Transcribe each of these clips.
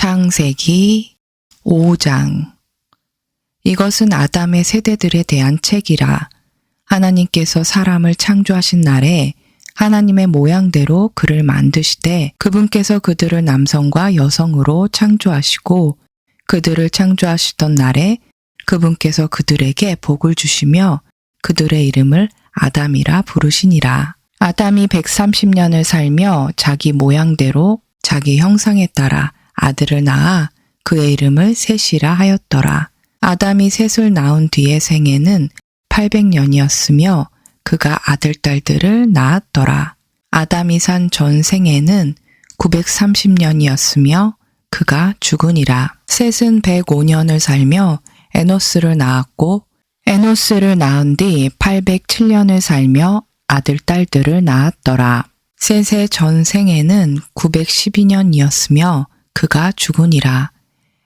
창세기 5장. 이것은 아담의 세대들에 대한 책이라. 하나님께서 사람을 창조하신 날에 하나님의 모양대로 그를 만드시되 그분께서 그들을 남성과 여성으로 창조하시고 그들을 창조하시던 날에 그분께서 그들에게 복을 주시며 그들의 이름을 아담이라 부르시니라. 아담이 130년을 살며 자기 모양대로 자기 형상에 따라 아들을 낳아 그의 이름을 셋이라 하였더라. 아담이 셋을 낳은 뒤의 생애는 800년이었으며 그가 아들, 딸들을 낳았더라. 아담이 산 전 생애는 930년이었으며 그가 죽으니라. 셋은 105년을 살며 에노스를 낳았고 에노스를 낳은 뒤 807년을 살며 아들, 딸들을 낳았더라. 셋의 전 생애는 912년이었으며 그가 죽으니라.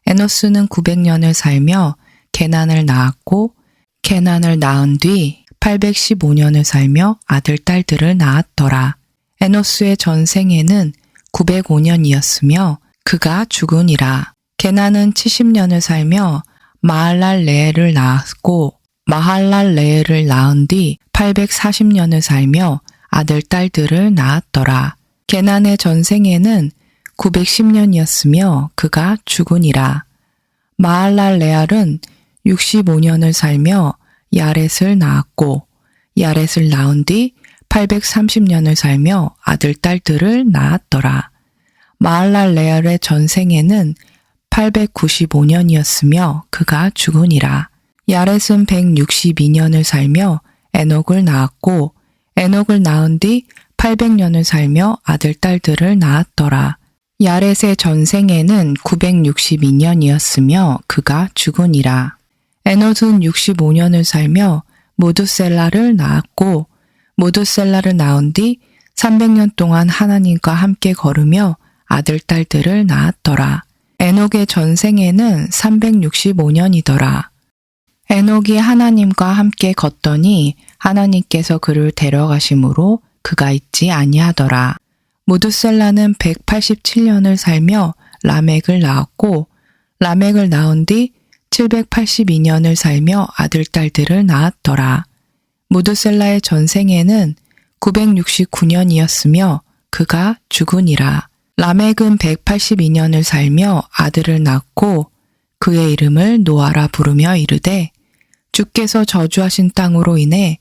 에노스는 900년을 살며 게난을 낳았고 게난을 낳은 뒤 815년을 살며 아들, 딸들을 낳았더라. 에노스의 전 생애는 905년이었으며 그가 죽으니라. 게난은 70년을 살며 마할랄레엘을 낳았고 마할랄레엘을 낳은 뒤 840년을 살며 아들, 딸들을 낳았더라. 게난의 전 생애는 910년이었으며 그가 죽으니라. 마할랄레알은 65년을 살며 야렛을 낳았고 야렛을 낳은 뒤 830년을 살며 아들, 딸들을 낳았더라. 마할랄레알의 전 생애는 895년이었으며 그가 죽으니라. 야렛은 162년을 살며 에녹을 낳았고 에녹을 낳은 뒤 800년을 살며 아들, 딸들을 낳았더라. 야렛의 전 생애는 962년이었으며 그가 죽으니라. 에녹은 65년을 살며 모두셀라를 낳았고 모두셀라를 낳은 뒤 300년 동안 하나님과 함께 걸으며 아들, 딸들을 낳았더라. 에녹의 전 생애는 365년이더라. 에녹이 하나님과 함께 걷더니 하나님께서 그를 데려가심으로 그가 있지 아니하더라. 무두셀라는 187년을 살며 라멕을 낳았고 라멕을 낳은 뒤 782년을 살며 아들, 딸들을 낳았더라. 무두셀라의 전 생애는 969년이었으며 그가 죽으니라. 라멕은 182년을 살며 아들을 낳고 그의 이름을 노아라 부르며 이르되 주께서 저주하신 땅으로 인해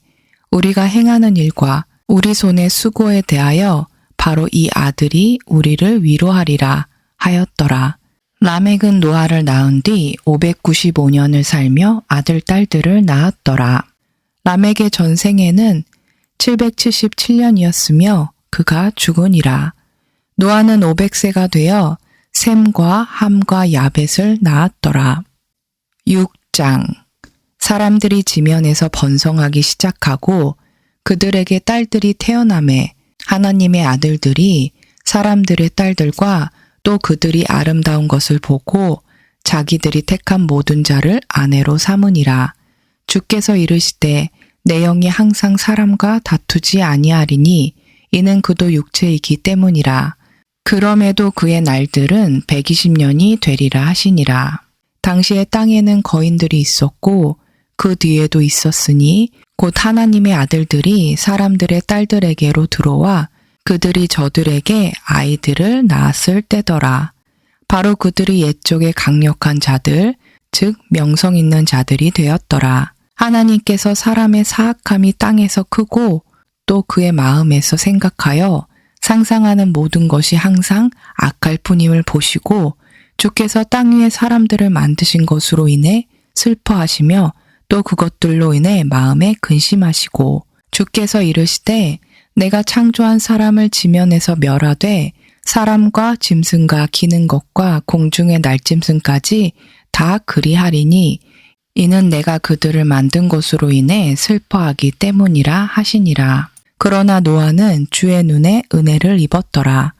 우리가 행하는 일과 우리 손의 수고에 대하여 바로 이 아들이 우리를 위로하리라 하였더라. 라멕은 노아를 낳은 뒤 595년을 살며 아들, 딸들을 낳았더라. 라멕의 전 생애는 777년이었으며 그가 죽으니라. 노아는 500세가 되어 셈과 함과 야벳을 낳았더라. 6장. 사람들이 지면에서 번성하기 시작하고 그들에게 딸들이 태어나매 하나님의 아들들이 사람들의 딸들과 또 그들이 아름다운 것을 보고 자기들이 택한 모든 자를 아내로 삼으니라. 주께서 이르시되 내 영이 항상 사람과 다투지 아니하리니 이는 그도 육체이기 때문이라. 그럼에도 그의 날들은 120년이 되리라 하시니라. 당시에 땅에는 거인들이 있었고 그 뒤에도 있었으니 곧 하나님의 아들들이 사람들의 딸들에게로 들어와 그들이 저들에게 아이들을 낳았을 때더라. 바로 그들이 옛적의 강력한 자들, 즉 명성 있는 자들이 되었더라. 하나님께서 사람의 사악함이 땅에서 크고 또 그의 마음에서 생각하여 상상하는 모든 것이 항상 악할 뿐임을 보시고 주께서 땅 위에 사람들을 만드신 것으로 인해 슬퍼하시며 또 그것들로 인해 마음에 근심하시고 주께서 이르시되 내가 창조한 사람을 지면에서 멸하되 사람과 짐승과 기는 것과 공중의 날짐승까지 다 그리하리니 이는 내가 그들을 만든 것으로 인해 슬퍼하기 때문이라 하시니라. 그러나 노아는 주의 눈에 은혜를 입었더라.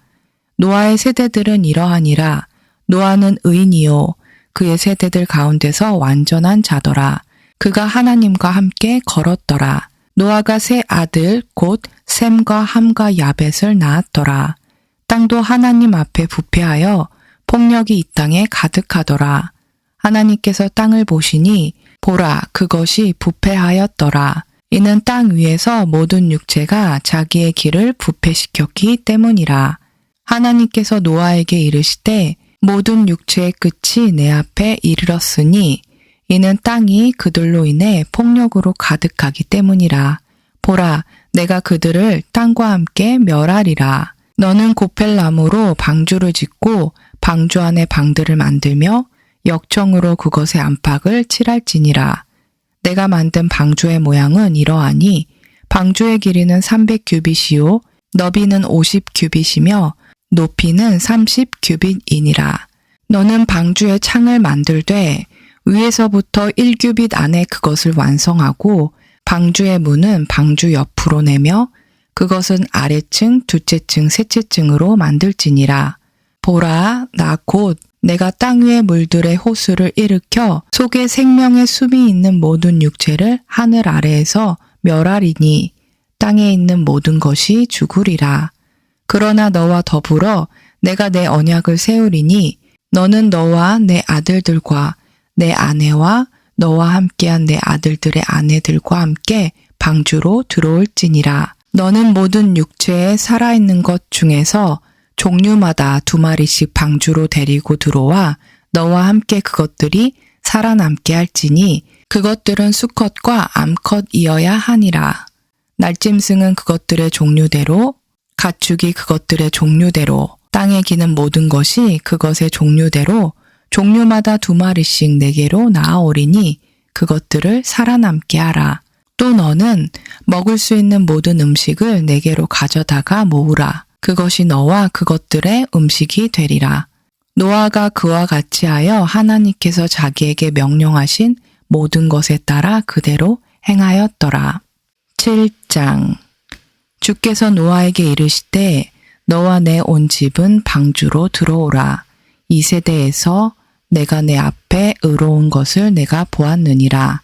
노아의 세대들은 이러하니라. 노아는 의인이요 그의 세대들 가운데서 완전한 자더라. 그가 하나님과 함께 걸었더라. 노아가 세 아들 곧 셈과 함과 야벳을 낳았더라. 땅도 하나님 앞에 부패하여 폭력이 이 땅에 가득하더라. 하나님께서 땅을 보시니 보라, 그것이 부패하였더라. 이는 땅 위에서 모든 육체가 자기의 길을 부패시켰기 때문이라. 하나님께서 노아에게 이르시되 모든 육체의 끝이 내 앞에 이르렀으니 이는 땅이 그들로 인해 폭력으로 가득하기 때문이라. 보라, 내가 그들을 땅과 함께 멸하리라. 너는 고펠나무로 방주를 짓고 방주 안에 방들을 만들며 역청으로 그것의 안팎을 칠할지니라. 내가 만든 방주의 모양은 이러하니 방주의 길이는 300규빗이요 너비는 50규빗이며 높이는 30규빗이니라. 너는 방주의 창을 만들되 위에서부터 1규빗 안에 그것을 완성하고 방주의 문은 방주 옆으로 내며 그것은 아래층, 둘째층, 셋째층으로 만들지니라. 보라, 나 곧 내가 땅 위의 물들의 호수를 일으켜 속에 생명의 숨이 있는 모든 육체를 하늘 아래에서 멸하리니 땅에 있는 모든 것이 죽으리라. 그러나 너와 더불어 내가 내 언약을 세우리니 너는 너와 내 아들들과 내 아내와 너와 함께한 내 아들들의 아내들과 함께 방주로 들어올지니라. 너는 모든 육체에 살아있는 것 중에서 종류마다 2마리씩 방주로 데리고 들어와 너와 함께 그것들이 살아남게 할지니 그것들은 수컷과 암컷이어야 하니라. 날짐승은 그것들의 종류대로, 가축이 그것들의 종류대로, 땅에 기는 모든 것이 그것의 종류대로 종류마다 2마리씩 내게로 나아오리니 그것들을 살아남게 하라. 또 너는 먹을 수 있는 모든 음식을 내게로 가져다가 모으라. 그것이 너와 그것들의 음식이 되리라. 노아가 그와 같이 하여 하나님께서 자기에게 명령하신 모든 것에 따라 그대로 행하였더라. 7장. 주께서 노아에게 이르시되 너와 내 온 집은 방주로 들어오라. 이 세대에서 내가 내 앞에 의로운 것을 내가 보았느니라.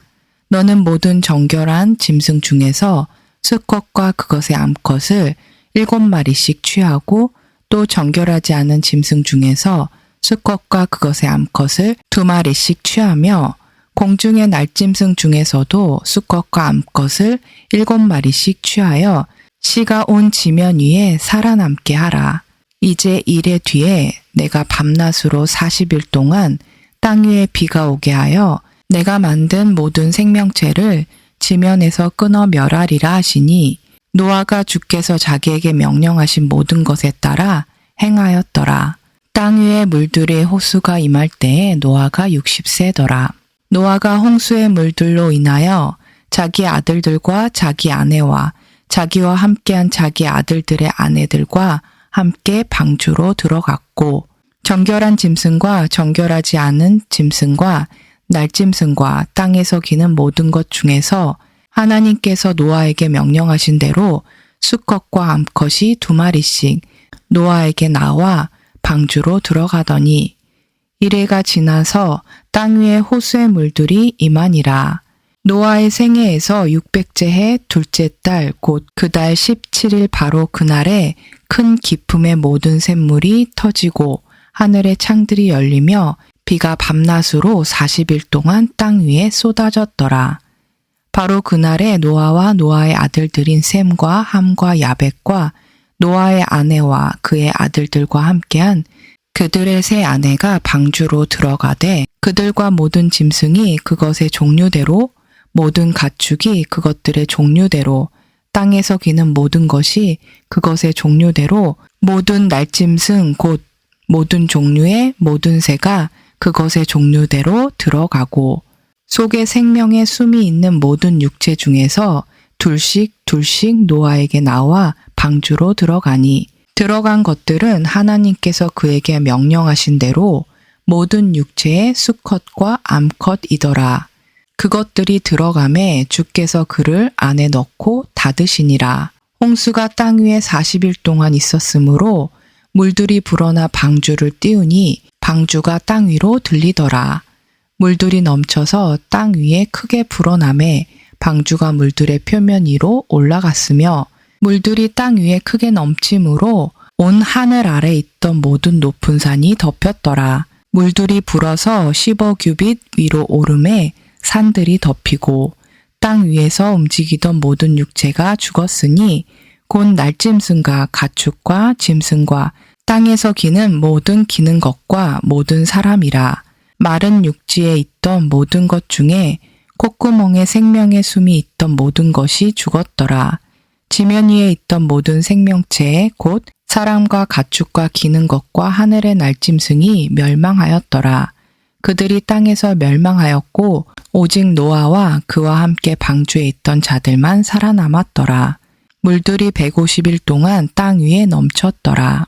너는 모든 정결한 짐승 중에서 수컷과 그것의 암컷을 7마리씩 취하고 또 정결하지 않은 짐승 중에서 수컷과 그것의 암컷을 2마리씩 취하며 공중의 날짐승 중에서도 수컷과 암컷을 7마리씩 취하여 씨가 온 지면 위에 살아남게 하라. 이제 이래 뒤에 내가 밤낮으로 40일 동안 땅 위에 비가 오게 하여 내가 만든 모든 생명체를 지면에서 끊어 멸하리라 하시니 노아가 주께서 자기에게 명령하신 모든 것에 따라 행하였더라. 땅 위에 물들의 호수가 임할 때에 노아가 60세더라. 노아가 홍수의 물들로 인하여 자기 아들들과 자기 아내와 자기와 함께한 자기 아들들의 아내들과 함께 방주로 들어갔고 정결한 짐승과 정결하지 않은 짐승과 날짐승과 땅에서 기는 모든 것 중에서 하나님께서 노아에게 명령하신 대로 수컷과 암컷이 2마리씩 노아에게 나와 방주로 들어가더니 이래가 지나서 땅 위에 호수의 물들이 임하니라. 노아의 생애에서 600째 해 둘째 달 곧 그 달 17일 바로 그날에 큰 기품의 모든 샘물이 터지고 하늘의 창들이 열리며 비가 밤낮으로 40일 동안 땅 위에 쏟아졌더라. 바로 그날에 노아와 노아의 아들들인 셈과 함과 야벳과 노아의 아내와 그의 아들들과 함께한 그들의 세 아내가 방주로 들어가되 그들과 모든 짐승이 그것의 종류대로 모든 가축이 그것들의 종류대로 땅에서 기는 모든 것이 그것의 종류대로 모든 날짐승 곧 모든 종류의 모든 새가 그것의 종류대로 들어가고 속에 생명의 숨이 있는 모든 육체 중에서 둘씩 노아에게 나와 방주로 들어가니 들어간 것들은 하나님께서 그에게 명령하신 대로 모든 육체의 수컷과 암컷이더라. 그것들이 들어가매 주께서 그를 안에 넣고 닫으시니라. 홍수가 땅 위에 40일 동안 있었으므로 물들이 불어나 방주를 띄우니 방주가 땅 위로 들리더라. 물들이 넘쳐서 땅 위에 크게 불어나매 방주가 물들의 표면 위로 올라갔으며 물들이 땅 위에 크게 넘침으로 온 하늘 아래 있던 모든 높은 산이 덮였더라. 물들이 불어서 15규빗 위로 오름에 산들이 덮이고 땅 위에서 움직이던 모든 육체가 죽었으니 곧 날짐승과 가축과 짐승과 땅에서 기는 모든 기는 것과 모든 사람이라. 마른 육지에 있던 모든 것 중에 콧구멍에 생명의 숨이 있던 모든 것이 죽었더라. 지면 위에 있던 모든 생명체에 곧 사람과 가축과 기는 것과 하늘의 날짐승이 멸망하였더라. 그들이 땅에서 멸망하였고 오직 노아와 그와 함께 방주에 있던 자들만 살아남았더라. 물들이 150일 동안 땅 위에 넘쳤더라.